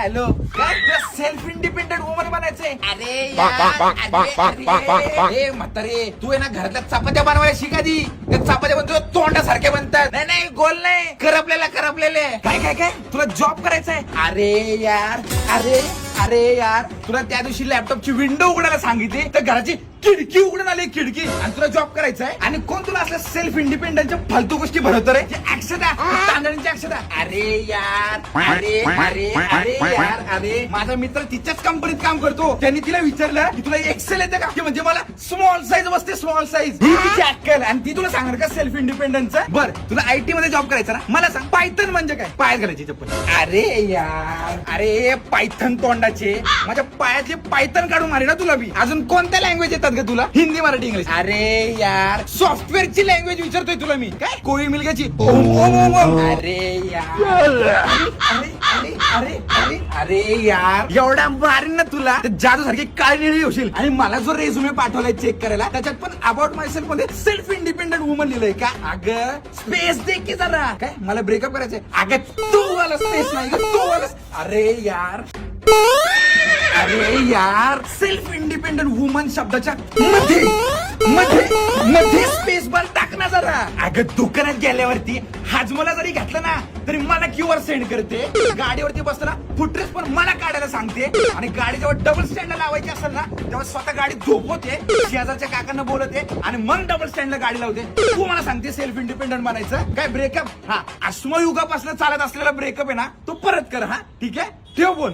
Hello काय self independent woman बनायचंय? अरे म्हातारे तू आहे ना घरातल्या चपात्या बनवायला शिकाधी. त्या चपात्या बनतो तोंडासारख्या बनतात. नाही नाही गोल नाही करपलेले. काय काय काय तुला जॉब करायचंय? अरे यार तुला त्या दिवशी लॅपटॉपची विंडो उघडायला सांगितली तर घराची खिडकी उघडून आली खिडकी. आणि तुला जॉब करायचा आहे आणि कोण तुला असल्या सेल्फ इंडिपेंडंटच्या फालतू गोष्टी भरवतो रे? अक्षदा तांदळांची अक्षदा. अरे माझा मित्र तिच्याच कंपनीत काम करतो. त्यांनी तिला विचारलं की तुला एक्सेल येते का? म्हणजे मला स्मॉल साईज बसते स्मॉल साईज ही तिची अक्कल. आणि ती तुला सांगणार का सेल्फ इंडिपेंडंटचं? बरं तुला आयटी मध्ये जॉब करायचा ना? मला सांग पायथन म्हणजे काय? पायात घालायची चप्पल. अरे पायथन तोंडाचे माझ्या पायातले पायथन काढून मारे ना तुला बी. अजून कोणत्या लँग्वेज येतात का तुला? हिंदी मराठी इंग्लिश? अरे यार सॉफ्टवेअरची लँग्वेज विचारतोय तुला मी. काय कोळी मिलग्याची? अरे यार एवढा मारीन ना तुला जादू सारखी काळी निळी होशील. आणि मला जो रेझ्युमे पाठवलाय चेक करायला त्याच्यात पण अबाउट माय सेल्फ मध्ये सेल्फ इंडिपेंडंट वुमन लिहिलंय का? अगं स्पेस दे की जरा. काय मला ब्रेकअप करायचंय? अगं तू वाला स्पेस नाही तू वाला. अरे यार सेल्फ इंडिपेंडंट वुमन शब्दाच्या मध्ये स्पेस बार टाक ना जरा. अगं दुकानात गेल्यावरती हाजमोला जरी घातलं ना तरी मला क्यूआर सेंड करते. गाडीवरती बसताना फुटरेस पण मला काढायला सांगते. आणि गाडी जेव्हा डबल स्टँडला लावायची असेल ना तेव्हा स्वतः गाडी झोपवते, शेजारच्या काकांना बोलते आणि मग डबल स्टँडला गाडी लावते. तू मला सांगते सेल्फ इंडिपेंडंट बनायचं? काय ब्रेकअप? हा अश्मयुगापासून चालत असलेला ब्रेकअप आहे ना तो परत कर. हा ठीक आहे ठेव बोल.